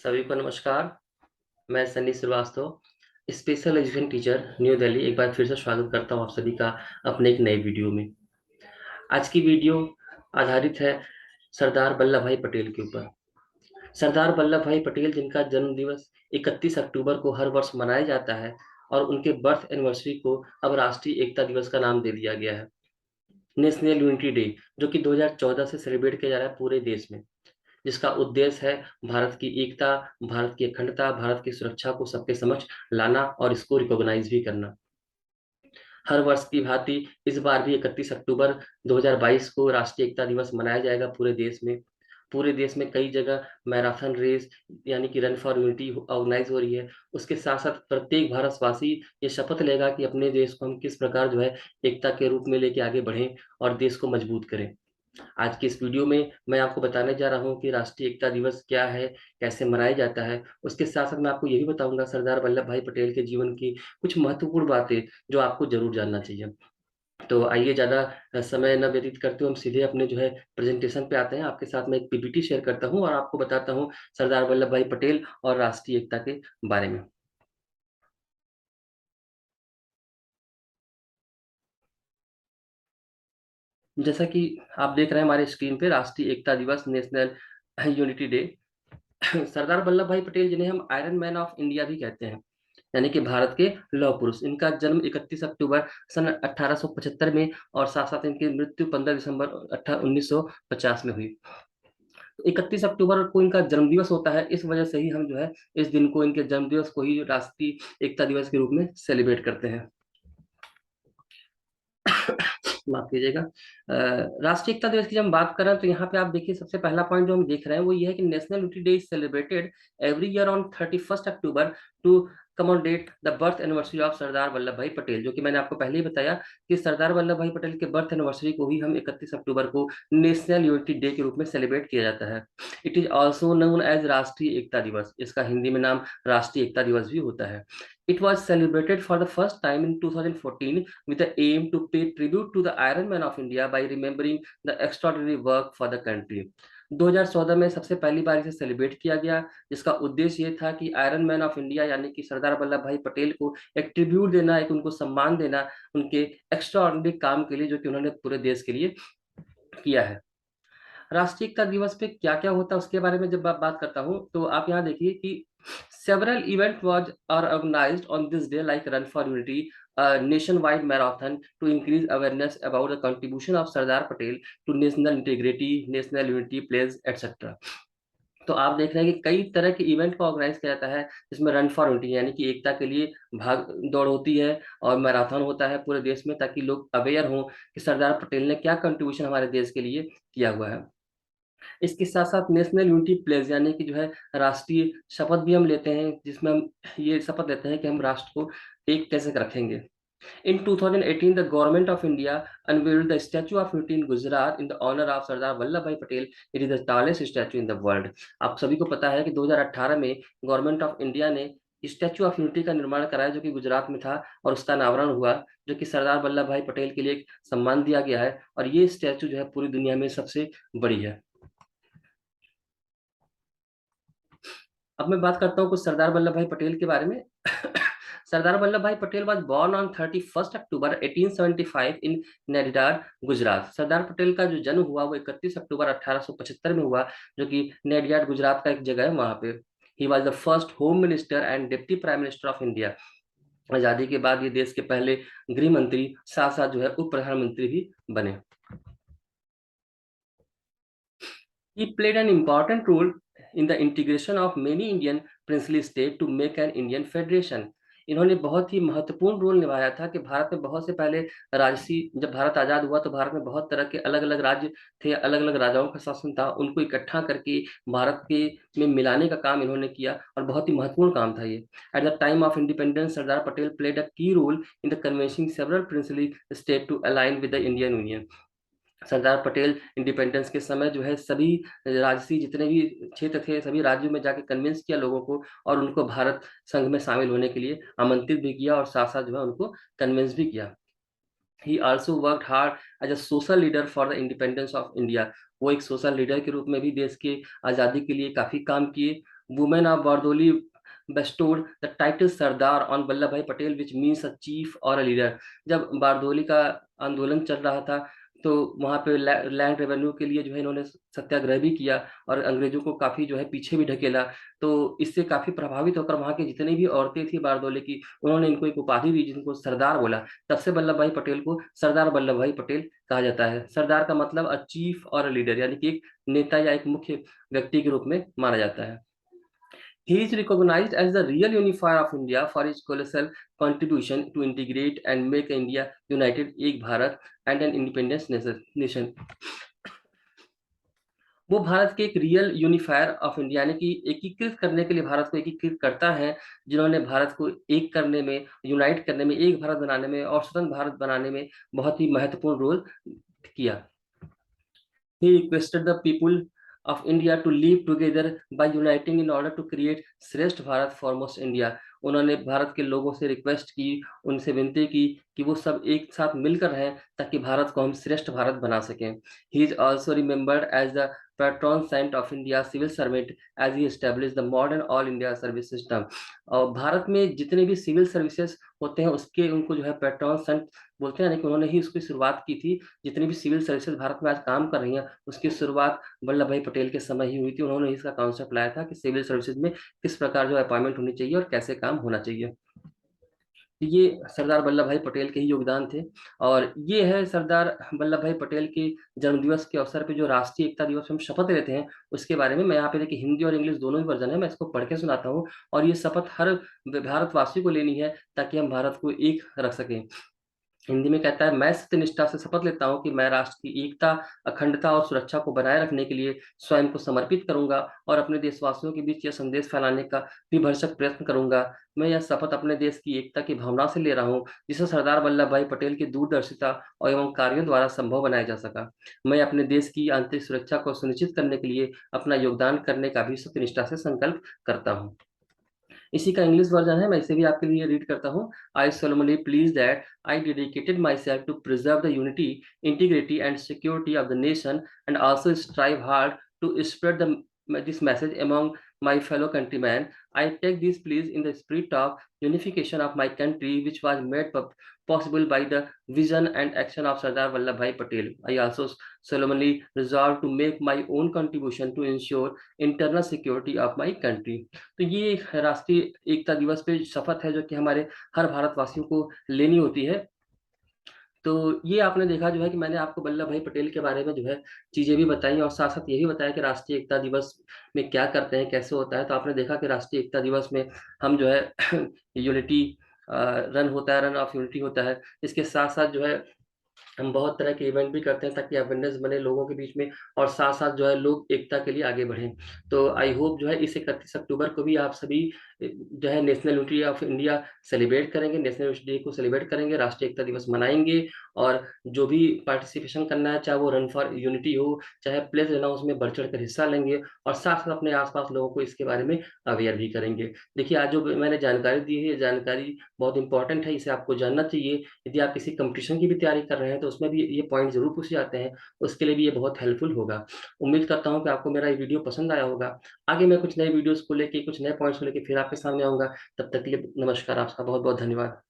सभी को नमस्कार। मैं Sunny Srivastava, special education teacher, new Delhi. एक बार फिर से स्वागत करता हूँ आप सभी का अपने एक नए वीडियो में। आज की वीडियो आधारित है सरदार वल्लभ भाई पटेल के ऊपर। सरदार वल्लभ भाई पटेल जिनका जन्म दिवस 31 अक्टूबर को हर वर्ष मनाया जाता है और उनके बर्थ एनिवर्सरी को अब राष्ट्रीय एकता दिवस का नाम दे दिया गया है, नेशनल यूनिटी डे, जो कि 2014 से सेलिब्रेट किया जा रहा है पूरे देश में, जिसका उद्देश्य है भारत की एकता, भारत की अखंडता, भारत की सुरक्षा को सबके समक्ष लाना और इसको रिकॉग्नाइज भी करना। हर वर्ष की भांति इस बार भी 31 अक्टूबर 2022 को राष्ट्रीय एकता दिवस मनाया जाएगा पूरे देश में। पूरे देश में कई जगह मैराथन रेस यानी कि रन फॉर यूनिटी ऑर्गेनाइज हो रही है। उसके साथ साथ प्रत्येक भारतवासी ये शपथ लेगा कि अपने देश को हम किस प्रकार जो है एकता के रूप में लेके आगे बढ़ें और देश को मजबूत करें। आज की इस वीडियो में मैं आपको बताने जा रहा हूँ कि राष्ट्रीय एकता दिवस क्या है, कैसे मनाया जाता है। उसके साथ-साथ मैं आपको ये भी बताऊँगा सरदार वल्लभ भाई पटेल के जीवन की कुछ महत्वपूर्ण बातें जो आपको ज़रूर जानना चाहिए। तो आइए ज़्यादा समय ना व्यतीत करते हुए हम सीधे अपने जो है प्रेज़ेंटेशन पे आते हैं। आपके साथ मैं एक पीपीटी शेयर करता हूँ और आपको बताता हूँ सरदार वल्लभ भाई पटेल और राष्ट्रीय एकता के बारे में। जैसा कि आप देख रहे हैं हमारे स्क्रीन पे राष्ट्रीय एकता दिवस, नेशनल यूनिटी डे। सरदार वल्लभ भाई पटेल जिन्हें हम आयरन मैन ऑफ इंडिया भी कहते हैं, यानी कि भारत के लौह पुरुष। इनका जन्म 31 अक्टूबर सन 1875 में और साथ-साथ इनकी मृत्यु 15 दिसंबर 1950 में हुई। 31 अक्टूबर को इनका जन्मदिवस होता है, इस वजह से ही हम जो है इस दिन को, इनके जन्मदिवस को ही राष्ट्रीय एकता दिवस के रूप में सेलिब्रेट करते हैं। माफ कीजिएगा। राष्ट्रीय एकता दिवस की जब हम बात कर रहे हैं तो यहाँ पे आप देखिए सबसे पहला पॉइंट जो हम देख रहे हैं वो ये है कि national unity day is celebrated every year on 31 October to commemorate the birth anniversary of Sardar Vallabh Bhai Patel. जो कि मैंने आपको पहले ही बताया कि सरदार वल्लभ भाई पटेल के बर्थ एनिवर्सरी को ही हम 31 अक्टूबर को नेशनल यूनिटी डे के रूप में सेलिब्रेट किया जाता है। It is also known as Rashtriya Ekta दिवस, इसका हिंदी में नाम राष्ट्रीय एकता दिवस भी होता है। It was celebrated for the first time in 2014 with the aim to pay tribute to the Iron Man of India by remembering the extraordinary work for the country. 2014 में सबसे पहली बार इसे सेलिब्रेट किया गया, जिसका उद्देश्य ये था कि आयरन मैन ऑफ इंडिया यानी कि सरदार वल्लभ भाई पटेल को एक ट्रिब्यूट देना, एक उनको सम्मान देना उनके एक्स्ट्राऑर्डिनरी काम के लिए जो कि उन्होंने पूरे देश के लिए किया है। राष्ट्रीय एकता दिवस पे क्या-क्या होता है उसके बारे में जब बात करता हूँ, तो आप यहाँ देखिए कि several event was are organized on this day like run for unity, nationwide marathon to increase awareness about the contribution of Sardar Patel to national integrity, national unity, pledge, etc. तो आप देख रहे हैं कि कई तरह के इवेंट को ऑर्गेनाइज किया जाता है, जिसमें रन फॉर यूनिटी यानी कि एकता के लिए भाग दौड़ होती है और मैराथन होता है पूरे देश में, ताकि लोग अवेयर हों कि सरदार पटेल ने क्या कंट्रीब्यूशन हमारे देश के लिए किया हुआ है। इसके साथ-साथ नेशनल यूनिटी प्लेज यानी कि जो है राष्ट्रीय शपथ भी हम लेते हैं, जिसमें हम ये शपथ लेते हैं कि हम राष्ट्र को एक कैसे रखेंगे। In 2018, the government of India unveiled the Statue of Unity in Gujarat in the honor of Sardar Vallabhbhai Patel. It is the tallest statue in the world. आप सभी को पता है कि 2018 में गवर्नमेंट ऑफ इंडिया ने स्टैच्यू ऑफ यूनिटी का निर्माण कराया, जो कि गुजरात में था और उसका अनावरण हुआ, जो कि सरदार वल्लभ भाई पटेल के लिए एक सम्मान दिया गया है और ये स्टैच्यू जो है पूरी दुनिया में सबसे बड़ी है। अब मैं बात करता हूँ कुछ सरदार वल्लभ भाई पटेल के बारे में। सरदार Vallabh Bhai Patel was born on 31 अक्टूबर 1875 इन नेडियाड, गुजरात। सरदार पटेल का जो जन्म हुआ वो 31 अक्टूबर 1875 में हुआ, जो कि नेडियाड गुजरात का एक जगह है वहाँ पे। He was the first home minister and deputy prime minister of India. आज़ादी के बाद ये देश के पहले गृह मंत्री साथ-साथ जो है उप प्रधानमंत्री भी बने। He played an important role in the integration of many Indian princely states to make an Indian federation. इन्होंने बहुत ही महत्वपूर्ण रोल निभाया था कि भारत में बहुत से पहले राजसी जब भारत आज़ाद हुआ तो भारत में बहुत तरह के अलग-अलग राज्य थे, अलग-अलग राजाओं का शासन था, उनको इकट्ठा करके भारत के में मिलाने का काम इन्होंने किया और बहुत ही महत्वपूर्ण काम था ये। At the time of independence Sardar Patel played a key role in the convincing several princely state to align with the Indian union. Sardar Patel independence के समय जो है सभी राजसी जितने भी क्षेत्र थे, सभी राज्यों में जाके कन्विंस किया लोगों को और उनको भारत संघ में शामिल होने के लिए आमंत्रित भी किया और साथ-साथ जो है उनको कन्विंस भी किया। He also worked hard as a social leader for the independence of India. वो एक सोशल लीडर के रूप में भी देश के आज़ादी के लिए काफ़ी काम किए। women of Bardoli bestowed the title Sardar on Vallabh Bhai Patel, which means a chief or a leader. जब बारदोली का आंदोलन चल रहा था तो वहाँ पे लैंड रेवेन्यू के लिए जो है इन्होंने सत्याग्रह भी किया और अंग्रेजों को काफी जो है पीछे भी ढकेला। तो इससे काफी प्रभावित होकर वहाँ की जितनी भी औरतें थी बारदोली की, उन्होंने इनको एक उपाधि दी जिनको सरदार बोला। तब से वल्लभ भाई पटेल को सरदार वल्लभ भाई पटेल कहा जाता है। सरदार का मतलब अ चीफ और अ लीडर, यानी कि एक नेता या एक मुख्य व्यक्ति के रूप में माना जाता है। He is recognized as the real unifier of India for his colossal contribution to integrate and make India united, एक Bharat and an independent nation. वो भारत के एक रियल यूनिफायर ऑफ इंडिया, यानी कि एकीकृत करने के लिए भारत को एकीकृत करता है, जिन्होंने भारत को एक करने में, यूनाइट करने में, एक भारत बनाने में और स्वतंत्र भारत बनाने में बहुत ही महत्वपूर्ण रोल किया। He requested the people of India to live together by uniting in order to create श्रेष्ठ भारत फॉरमोस्ट इंडिया। उन्होंने भारत के लोगों से रिक्वेस्ट की, उनसे विनती की कि वो सब एक साथ मिलकर रहें ताकि भारत को हम श्रेष्ठ भारत बना सकें। He is also remembered as the patron saint of India civil servant as he establish the modern all India service system. और भारत में जितने भी सिविल सर्विसेज होते हैं उसके उनको जो है पैट्रॉन सेंट बोलते हैं, यानी कि उन्होंने ही उसकी शुरुआत की थी। जितनी भी सिविल सर्विसेज भारत में आज काम कर रही हैं उसकी शुरुआत वल्लभ भाई पटेल के समय ही हुई थी। उन्होंने इसका कॉन्सेप्ट लाया था कि सिविल सर्विसेज में किस प्रकार जो अपॉइंटमेंट होनी चाहिए और कैसे काम होना चाहिए। ये सरदार वल्लभ भाई पटेल के ही योगदान थे। और ये है सरदार वल्लभ भाई पटेल के जन्मदिवस के अवसर पे जो राष्ट्रीय एकता दिवस में हम शपथ लेते हैं उसके बारे में। मैं यहाँ पे देखिए हिंदी और इंग्लिश दोनों ही वर्जन है, मैं इसको पढ़ के सुनाता हूँ। और ये शपथ हर भारतवासी को लेनी है ताकि हम भारत को एक रख सकें। हिंदी में कहता है, मैं सत्यनिष्ठा से शपथ लेता हूँ कि मैं राष्ट्र की एकता, अखंडता और सुरक्षा को बनाए रखने के लिए स्वयं को समर्पित करूंगा और अपने देशवासियों के बीच यह संदेश फैलाने का भी भरसक प्रयत्न करूंगा। मैं यह शपथ अपने देश की एकता की भावना से ले रहा हूँ जिसे सरदार वल्लभ भाई पटेल की दूरदर्शिता और एवं कार्यों द्वारा संभव बनाया जा सका। मैं अपने देश की आंतरिक सुरक्षा को सुनिश्चित करने के लिए अपना योगदान करने का भी सत्यनिष्ठा से संकल्प करता हूँ। इसी का इंग्लिश वर्जन है, मैं इसे भी आपके लिए रीड करता हूँ। आई solemnly please that I dedicated myself to preserve the unity, integrity and security of the nation and also strive hard to spread this message among my fellow countrymen. I take this pleas in the spirit of unification of my country, which was made possible by the vision and action of Sardar Vallabhbhai Patel. I also solemnly resolve to make my own contribution to ensure internal security of my country. तो ये राष्ट्रीय एकता दिवस पे शपथ है जो कि हमारे हर भारतवासियों को लेनी होती है। तो ये आपने देखा जो है कि मैंने आपको वल्लभ भाई पटेल के बारे में जो है चीज़ें भी बताई और साथ-साथ ये भी बताया कि राष्ट्रीय एकता दिवस में क्या करते हैं, कैसे होता है। तो आपने देखा कि राष्ट्रीय एकता दिवस में हम जो है यूनिटी रन होता है, रन ऑफ यूनिटी होता है। इसके साथ-साथ जो है हम बहुत तरह के इवेंट भी करते हैं ताकि अवेयरनेस बने लोगों के बीच में और साथ-साथ जो है लोग एकता के लिए आगे बढ़ें। तो आई होप जो है इस 31 अक्टूबर को भी आप सभी जो है national unity of India celebrate करेंगे, नेशनल यूनिटी डे को सेलिब्रेट करेंगे, राष्ट्रीय एकता दिवस मनाएँगे और जो भी पार्टिसिपेशन करना है, चाहे वो रन फॉर यूनिटी हो, चाहे प्लेज लेना हो, उसमें बढ़-चढ़ कर हिस्सा लेंगे और साथ-साथ अपने आस-पास लोगों को इसके बारे में अवेयर भी करेंगे। देखिए, आज जो मैंने जानकारी दी है, ये जानकारी बहुत इम्पोर्टेंट है, इसे आपको जानना चाहिए। यदि आप किसी कॉम्पिटिशन की भी तैयारी कर रहे हैं तो उसमें भी ये पॉइंट ज़रूर पूछे जाते हैं, उसके लिए भी ये बहुत हेल्पफुल होगा। उम्मीद करता हूँ कि आपको मेरा ये वीडियो पसंद आया होगा। आगे मैं कुछ नए वीडियोज़ को लेके, कुछ नए पॉइंट्स को लेके फिर आपके सामने आऊँगा। तब तक के लिए नमस्कार, आपका बहुत-बहुत धन्यवाद।